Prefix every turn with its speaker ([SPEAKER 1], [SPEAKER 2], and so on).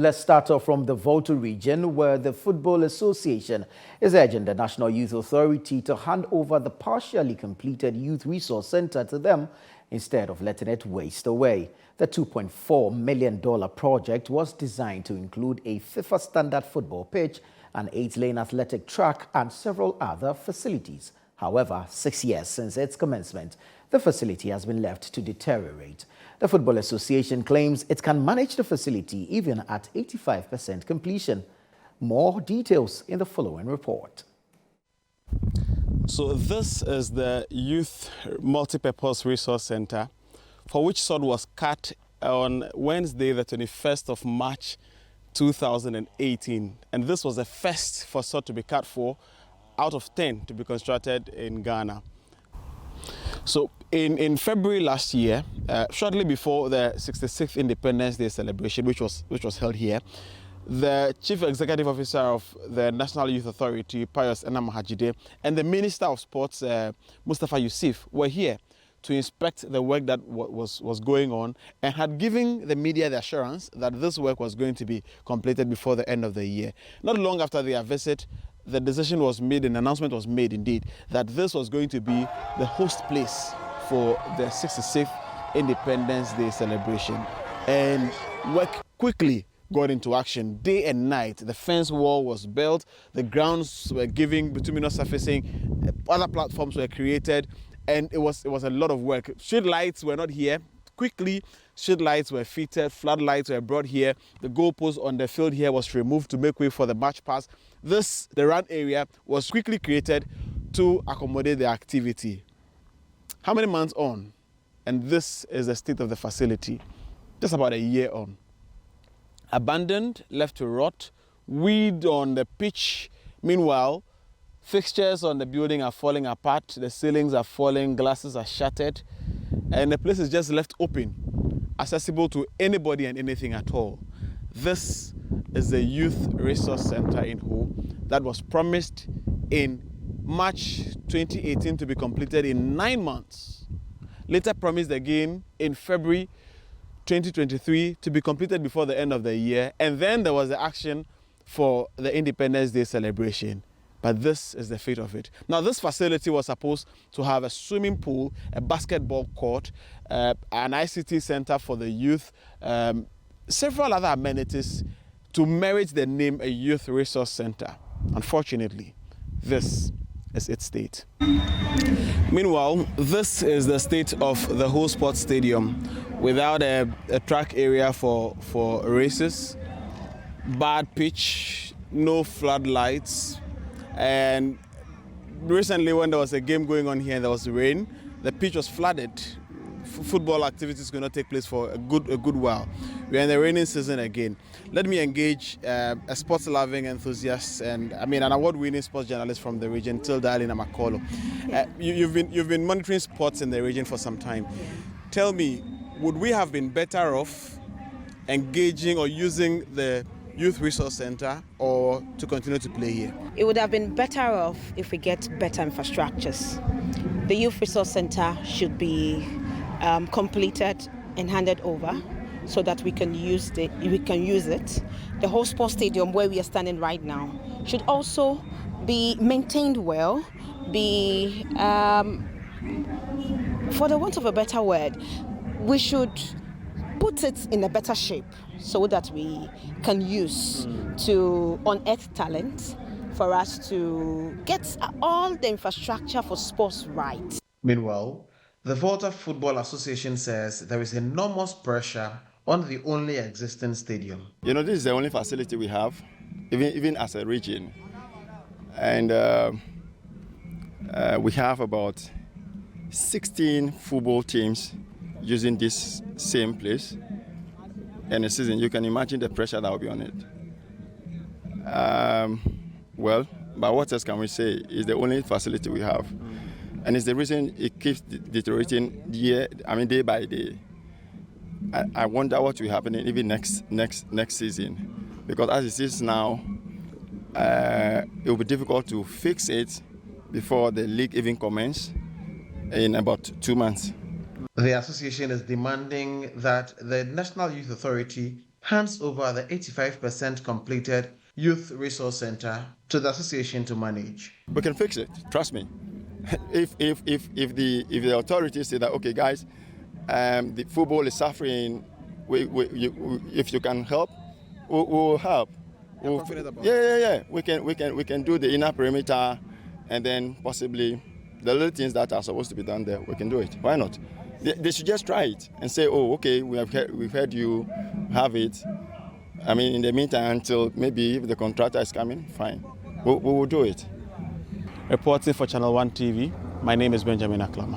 [SPEAKER 1] Let's start off from the Volta region, where the Football Association is urging the National Youth Authority to hand over the partially completed Youth Resource Center to them instead of letting it waste away. The $2.4 million project was designed to include a FIFA standard football pitch, an 8-lane athletic track, and several other facilities. However, 6 years since its commencement, the facility has been left to deteriorate. The Football Association claims it can manage the facility even at 85% completion. More details in the following report.
[SPEAKER 2] So this is the Youth Multipurpose Resource Center, for which sod was cut on Wednesday, the 21st of March, 2018. And this was the first for sod to be cut for out of 10 to be constructed in Ghana. So in February last year, shortly before the 66th Independence Day celebration, which was held here, the Chief Executive Officer of the National Youth Authority, Pius Enamahajide, and the Minister of Sports, Mustafa Yusuf, were here to inspect the work that was going on and had given the media the assurance that this work was going to be completed before the end of the year. Not long after their visit, the decision was made, an announcement was made indeed, that this was going to be the host place for the 66th Independence Day celebration. And work quickly got into action day and night. The fence wall was built, the grounds were given bituminous surfacing, other platforms were created, and it was a lot of work. Street lights were not here. Quickly, street lights were fitted, floodlights were brought here. The goalpost on the field here was removed to make way for the match pass. The run area was quickly created to accommodate the activity. How many months on? And this is the state of the facility, just about a year on. Abandoned, left to rot, weed on the pitch. Meanwhile, fixtures on the building are falling apart, the ceilings are falling, glasses are shattered, and the place is just left open, accessible to anybody and anything at all. This is the Youth Resource Center in Ho that was promised in March 2018 to be completed in 9 months. Later promised again in February 2023 to be completed before the end of the year. And then there was the action for the Independence Day celebration. But this is the fate of it. Now, this facility was supposed to have a swimming pool, a basketball court, an ICT center for the youth, several other amenities to merit the name a Youth Resource Center. Unfortunately, this is its state. Meanwhile, this is the state of the whole sports stadium without a track area for races, bad pitch, no floodlights. And recently when there was a game going on here and there was rain, the pitch was flooded. Football activities could not take place for a good while. We are in the rainy season again. Let me engage a sports-loving enthusiast and an award-winning sports journalist from the region, Tilda Alina Makolo. You've been monitoring sports in the region for some time. Tell me, would we have been better off engaging or using the Youth Resource Center or to continue to play here?
[SPEAKER 3] It would have been better off if we get better infrastructures. The Youth Resource Center should be completed and handed over so that we can use it. The whole sports stadium where we are standing right now should also be maintained well, be, for the want of a better word, we should put it in a better shape so that we can use to unearth talent for us to get all the infrastructure for sports right.
[SPEAKER 4] Meanwhile, the Volta Football Association says there is enormous pressure on the only existing stadium.
[SPEAKER 5] This is the only facility we have, even as a region. And we have about 16 football teams using this same place. And a season, you can imagine the pressure that will be on it. But what else can we say? It's the only facility we have. And it's the reason it keeps deteriorating day by day. I wonder what will happen even next season. Because as it is now, it will be difficult to fix it before the league even commences in about 2 months.
[SPEAKER 4] The association is demanding that the National Youth Authority hands over the 85% completed Youth Resource Center to the association to manage.
[SPEAKER 5] We can fix it, trust me. If the authorities say that, okay guys, the football is suffering, if you can help, we will help. Yeah. We can do the inner perimeter, and then possibly the little things that are supposed to be done there, we can do it. Why not? They should just try it and say, oh, okay, we've heard you have it. I mean, in the meantime, until maybe if the contractor is coming, fine, we will do it.
[SPEAKER 2] Reporting for Channel One TV, my name is Benjamin Aklama.